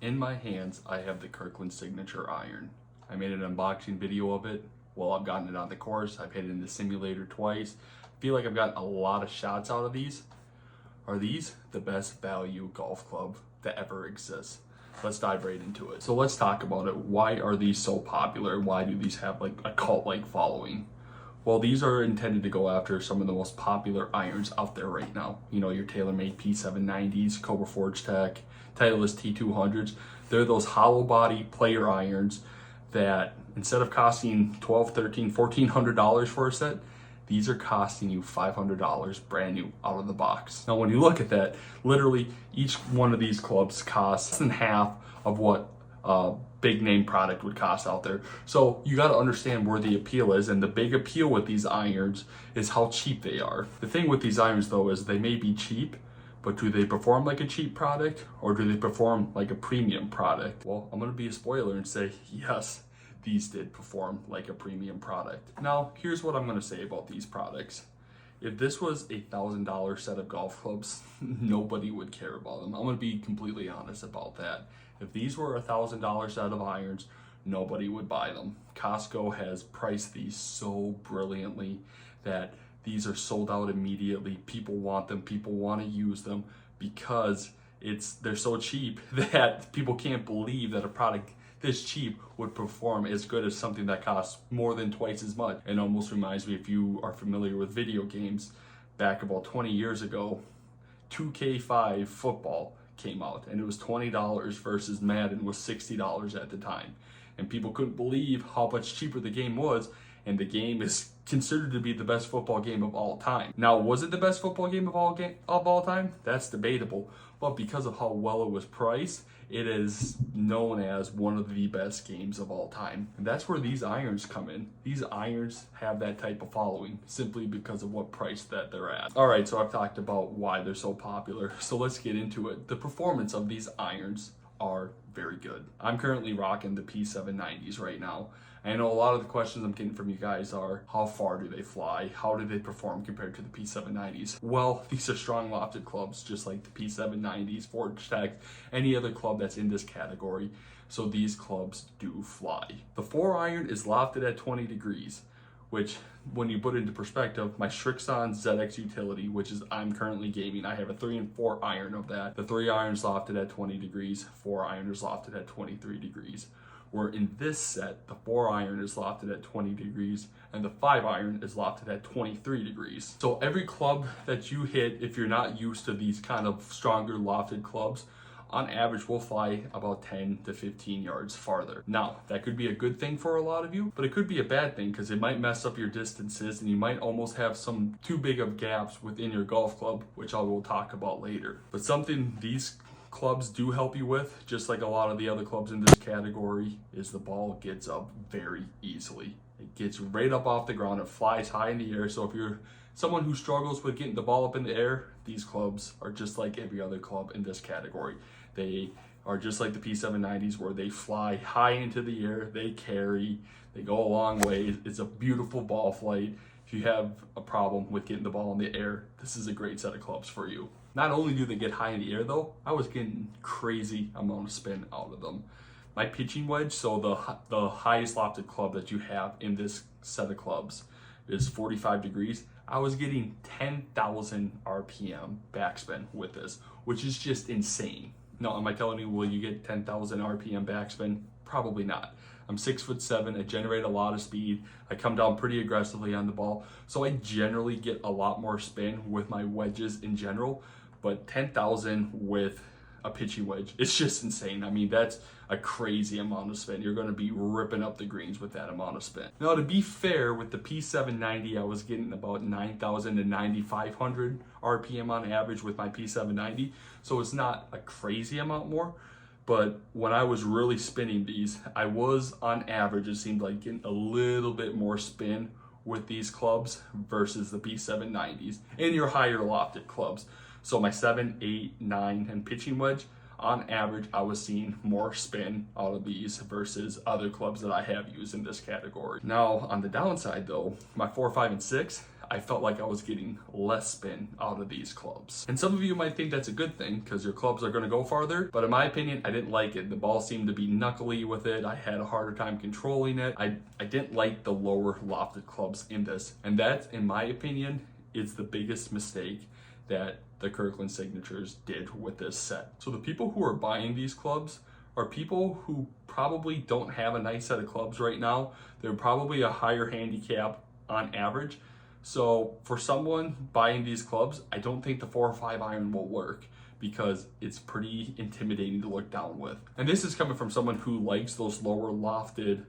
In my hands, I have the Kirkland Signature Iron. I made an unboxing video of it. Well, I've gotten it on the course. I've hit it in the simulator twice. I feel like I've gotten a lot of shots out of these. Are these the best value golf club that ever exists? Let's dive right into it. So let's talk about it. Why are these so popular? Why do these have like a cult-like following? Well, these are intended to go after some of the most popular irons out there right now. You know, your TaylorMade P790s, Cobra Forge Tech, Titleist T200s. They're those hollow body player irons that instead of costing $1,200, $1,300, $1,400 for a set, these are costing you $500 brand new out of the box. Now, when you look at that, literally each one of these clubs costs less than half of what big name product would cost out there. So you got to understand where the appeal is, and the big appeal with these irons is how cheap they are. The thing with these irons though is they may be cheap, but do they perform like a cheap product or do they perform like a premium product? Well, I'm going to be a spoiler and say yes, these did perform like a premium product. Now, here's what I'm going to say about these products. If this was a $1,000 set of golf clubs, nobody would care about them. I'm going to be completely honest about that. If these were a $1,000 set of irons, nobody would buy them. Costco has priced these so brilliantly that these are sold out immediately. People want them. People want to use them because they're so cheap that people can't believe that a product this cheap would perform as good as something that costs more than twice as much. It almost reminds me, if you are familiar with video games, back about 20 years ago, 2K5 football came out and it was $20 versus Madden was $60 at the time. And people couldn't believe how much cheaper the game was, and the game is considered to be the best football game of all time. Now, was it the best football game of all time? That's debatable, but because of how well it was priced, it is known as one of the best games of all time. And that's where these irons come in. These irons have that type of following simply because of what price that they're at. All right, so I've talked about why they're so popular. So let's get into it. The performance of these irons are very good. I'm currently rocking the P790s right now. I know a lot of the questions I'm getting from you guys are, how far do they fly? How do they perform compared to the P790s? Well, these are strong lofted clubs, just like the P790s, Forge Tech, any other club that's in this category. So these clubs do fly. The 4-iron is lofted at 20 degrees, which when you put it into perspective, my Srixon ZX Utility, which is I'm currently gaming, I have a 3 and 4 iron of that. The 3-iron is lofted at 20 degrees, 4-iron is lofted at 23 degrees. Where in this set, the 4-iron is lofted at 20 degrees and the 5-iron is lofted at 23 degrees. So every club that you hit, if you're not used to these kind of stronger lofted clubs, on average will fly about 10 to 15 yards farther. Now, that could be a good thing for a lot of you, but it could be a bad thing because it might mess up your distances and you might almost have some too big of gaps within your golf club, which I will talk about later. But something these clubs do help you with, just like a lot of the other clubs in this category, is the ball gets up very easily. It gets right up off the ground, it flies high in the air. So if you're someone who struggles with getting the ball up in the air, these clubs are just like every other club in this category. They are just like the P790s where they fly high into the air, they carry, they go a long way. It's a beautiful ball flight. If you have a problem with getting the ball in the air, this is a great set of clubs for you. Not only do they get high in the air though, I was getting crazy amount of spin out of them. My pitching wedge, so the highest lofted club that you have in this set of clubs is 45 degrees. I was getting 10,000 RPM backspin with this, which is just insane. Now, am I telling you, will you get 10,000 RPM backspin? Probably not. I'm 6'7", I generate a lot of speed, I come down pretty aggressively on the ball, so I generally get a lot more spin with my wedges in general, but 10,000 with a pitching wedge, it's just insane. I mean, that's a crazy amount of spin. You're going to be ripping up the greens with that amount of spin. Now, to be fair, with the P790, I was getting about 9,000 to 9,500 RPM on average with my P790, so it's not a crazy amount more. But when I was really spinning these, I was on average, it seemed like getting a little bit more spin with these clubs versus the P790s and your higher lofted clubs. So my 7, 8, 9, and pitching wedge, on average, I was seeing more spin out of these versus other clubs that I have used in this category. Now, on the downside though, my 4, 5, and 6, I felt like I was getting less spin out of these clubs. And some of you might think that's a good thing because your clubs are going to go farther, but in my opinion, I didn't like it. The ball seemed to be knuckly with it. I had a harder time controlling it. I didn't like the lower lofted clubs in this, and that, in my opinion, is the biggest mistake that the Kirkland Signatures did with this set. So the people who are buying these clubs are people who probably don't have a nice set of clubs right now. They're probably a higher handicap on average. So for someone buying these clubs, I don't think the 4 or 5 iron will work because it's pretty intimidating to look down with. And this is coming from someone who likes those lower lofted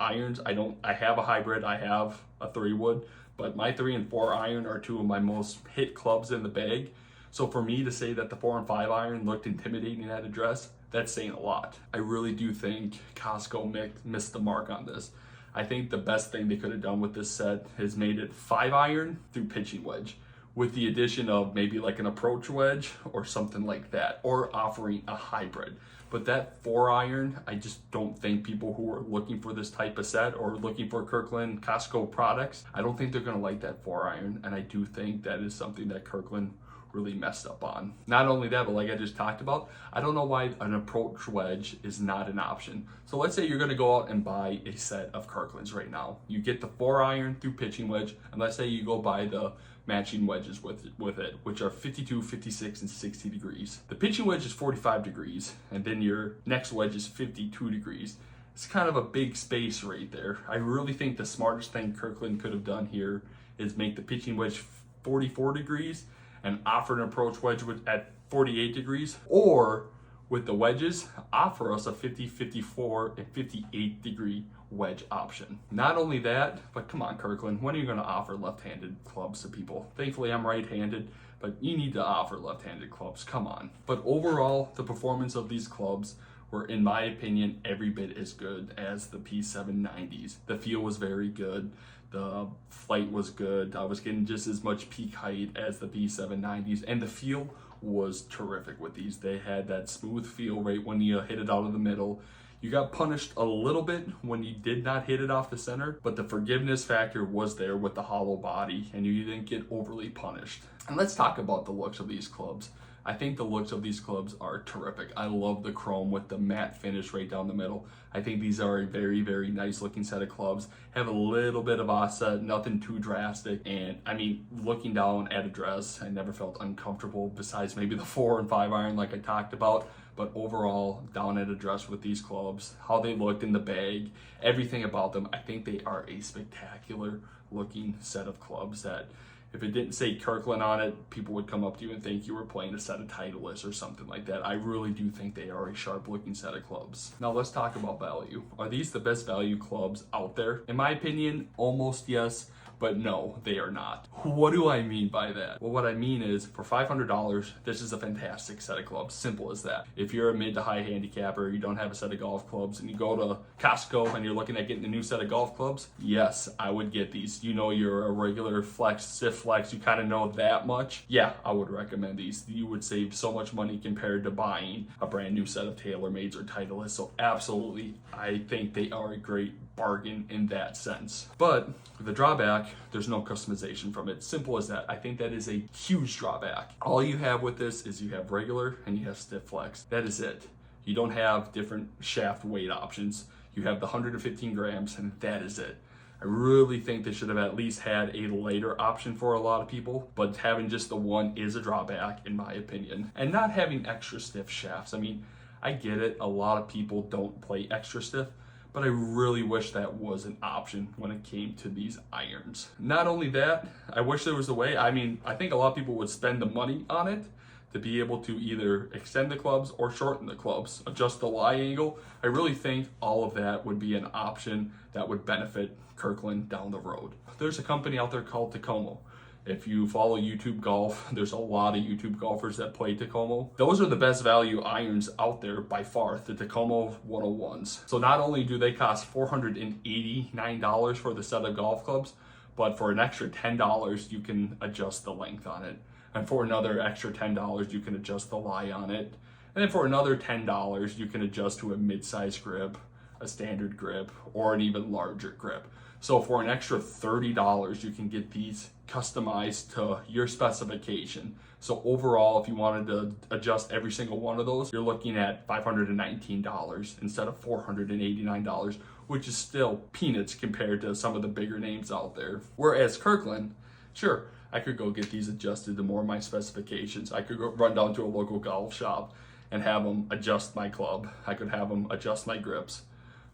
irons. I have a hybrid, I have a 3-wood, but my 3 and 4 iron are 2 of my most hit clubs in the bag. So for me to say that the 4 and 5 iron looked intimidating at address, that's saying a lot. I really do think Costco missed the mark on this. I think the best thing they could have done with this set is made it 5 iron through pitching wedge, with the addition of maybe like an approach wedge or something like that, or offering a hybrid. But that 4 iron, I just don't think people who are looking for this type of set or looking for Kirkland Costco products, I don't think they're gonna like that 4 iron. And I do think that is something that Kirkland really messed up on. Not only that, but like I just talked about, I don't know why an approach wedge is not an option. So let's say you're gonna go out and buy a set of Kirklands right now. You get the 4 iron through pitching wedge, and let's say you go buy the matching wedges with it, which are 52, 56, and 60 degrees. The pitching wedge is 45 degrees, and then your next wedge is 52 degrees. It's kind of a big space right there. I really think the smartest thing Kirkland could have done here is make the pitching wedge 44 degrees and offer an approach wedge at 48 degrees, or with the wedges, offer us a 50, 54, and 58 degree wedge option. Not only that, but come on, Kirkland, when are you gonna offer left-handed clubs to people? Thankfully, I'm right-handed, but you need to offer left-handed clubs, come on. But overall, the performance of these clubs were, in my opinion, every bit as good as the P790s. The feel was very good. The flight was good. I was getting just as much peak height as the P790s, and the feel was terrific with these. They had that smooth feel right when you hit it out of the middle. You got punished a little bit when you did not hit it off the center, but the forgiveness factor was there with the hollow body, and you didn't get overly punished. And let's talk about the looks of these clubs. I think the looks of these clubs are terrific. I love the chrome with the matte finish right down the middle. I think these are a very, very nice looking set of clubs. Have a little bit of offset, nothing too drastic. And I mean, looking down at address, I never felt uncomfortable besides maybe the 4 and 5 iron like I talked about. But overall, down at address with these clubs, how they looked in the bag, everything about them, I think they are a spectacular looking set of clubs that, if it didn't say Kirkland on it, people would come up to you and think you were playing a set of Titleist or something like that. I really do think they are a sharp looking set of clubs. Now let's talk about value. Are these the best value clubs out there? In my opinion, almost yes, but no, they are not. What do I mean by that? Well, what I mean is for $500, this is a fantastic set of clubs. Simple as that. If you're a mid to high handicapper, you don't have a set of golf clubs, and you go to Costco and you're looking at getting a new set of golf clubs, yes, I would get these. You know, you're a regular flex, stiff flex, you kind of know that much. Yeah, I would recommend these. You would save so much money compared to buying a brand new set of TaylorMades or Titleist. So absolutely, I think they are a great bargain in that sense. But the drawback, there's no customization from it. Simple as that. I think that is a huge drawback. All you have with this is you have regular and you have stiff flex. That is it. You don't have different shaft weight options. You have the 115 grams and that is it. I really think they should have at least had a lighter option for a lot of people, but having just the one is a drawback in my opinion. And not having extra stiff shafts. I mean, I get it. A lot of people don't play extra stiff, but I really wish that was an option when it came to these irons. Not only that, I wish there was a way. I mean, I think a lot of people would spend the money on it to be able to either extend the clubs or shorten the clubs, adjust the lie angle. I really think all of that would be an option that would benefit Kirkland down the road. There's a company out there called Tacoma. If you follow YouTube golf, there's a lot of YouTube golfers that play Tacoma. Those are the best value irons out there by far, the Tacoma 101s. So not only do they cost $489 for the set of golf clubs, but for an extra $10, you can adjust the length on it. And for another extra $10, you can adjust the lie on it. And then for another $10, you can adjust to a mid-size grip, a standard grip or an even larger grip. So for an extra $30, you can get these customized to your specification. So overall, if you wanted to adjust every single one of those, you're looking at $519 instead of $489, which is still peanuts compared to some of the bigger names out there. Whereas Kirkland, sure, I could go get these adjusted to more of my specifications. I could go run down to a local golf shop and have them adjust my club. I could have them adjust my grips.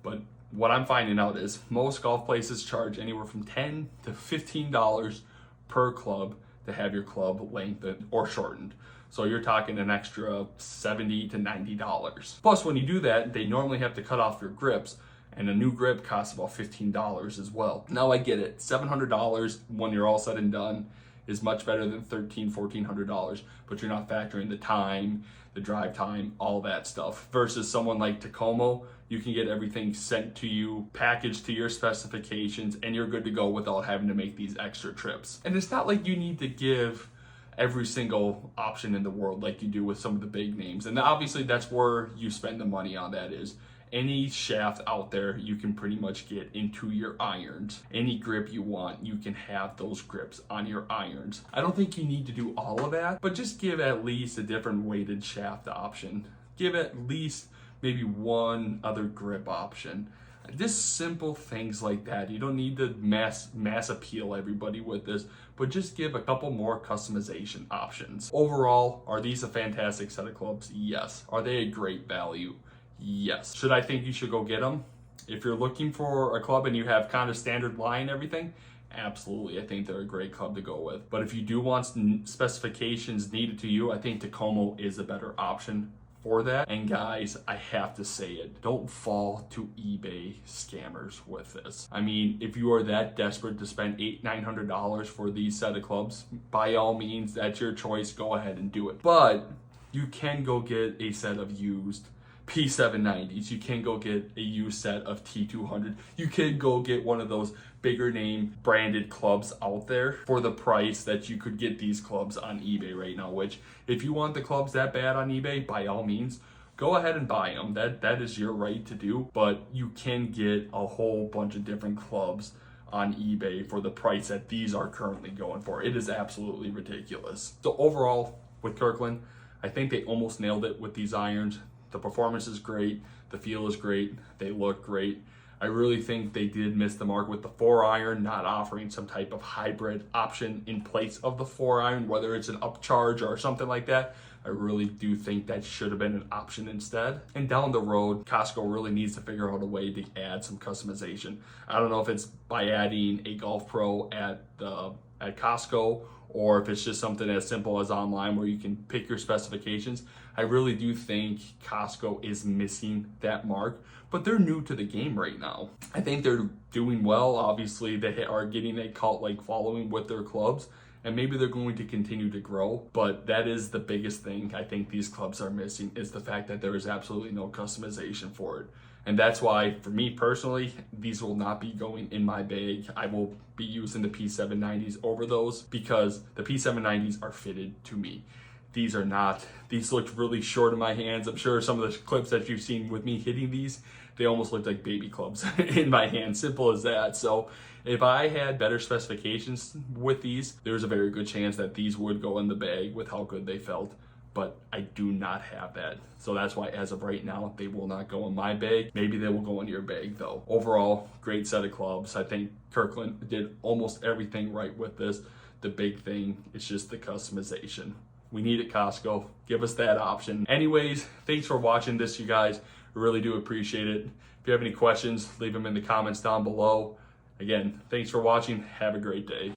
But what I'm finding out is most golf places charge anywhere from $10 to $15 per club to have your club lengthened or shortened. So you're talking an extra $70 to $90. Plus, when you do that, they normally have to cut off your grips, and a new grip costs about $15 as well. Now I get it, $700 when you're all said and done is much better than $1,300, $1,400, but you're not factoring the time, the drive time, all that stuff. Versus someone like Tacoma, you can get everything sent to you, packaged to your specifications, and you're good to go without having to make these extra trips. And it's not like you need to give every single option in the world like you do with some of the big names. And obviously that's where you spend the money on. That is, any shaft out there you can pretty much get into your irons. Any grip you want, you can have those grips on your irons. I don't think you need to do all of that, but just give at least a different weighted shaft option. Give at least maybe one other grip option. Just simple things like that. You don't need to mass appeal everybody with this, but just give a couple more customization options. Overall, are these a fantastic set of clubs? Yes. Are they a great value? Yes. Should I think you should go get them? If you're looking for a club and you have kind of standard lie and everything, absolutely, I think they're a great club to go with. But if you do want specifications needed to you, I think Tacoma is a better option for that. And guys, I have to say it, don't fall to eBay scammers with this. I mean, if you are that desperate to spend $800, $900 for these set of clubs, by all means, that's your choice, go ahead and do it. But you can go get a set of used P790s. You can go get a used set of T200. You can go get one of those bigger name branded clubs out there for the price that you could get these clubs on eBay right now, which if you want the clubs that bad on eBay, by all means, go ahead and buy them. That is your right to do, but you can get a whole bunch of different clubs on eBay for the price that these are currently going for. It is absolutely ridiculous. So overall, with Kirkland, I think they almost nailed it with these irons. The performance is great, the feel is great, they look great. I really think they did miss the mark with the 4-iron, not offering some type of hybrid option in place of the 4-iron, whether it's an upcharge or something like that. I really do think that should have been an option instead. And down the road, Costco really needs to figure out a way to add some customization. I don't know if it's by adding a Golf Pro at Costco, or if it's just something as simple as online where you can pick your specifications. I really do think Costco is missing that mark, but they're new to the game right now. I think they're doing well. Obviously, they are getting a cult-like following with their clubs, and maybe they're going to continue to grow, but that is the biggest thing I think these clubs are missing, is the fact that there is absolutely no customization for it. And that's why, for me personally, these will not be going in my bag. I will be using the P790s over those because the P790s are fitted to me. These are not. These look really short in my hands. I'm sure some of the clips that you've seen with me hitting these, they almost look like baby clubs in my hand. Simple as that. So if I had better specifications with these, there's a very good chance that these would go in the bag with how good they felt. But I do not have that. So that's why, as of right now, they will not go in my bag. Maybe they will go in your bag though. Overall, great set of clubs. I think Kirkland did almost everything right with this. The big thing is just the customization. We need it, Costco. Give us that option. Anyways, thanks for watching this, you guys. I really do appreciate it. If you have any questions, leave them in the comments down below. Again, thanks for watching. Have a great day.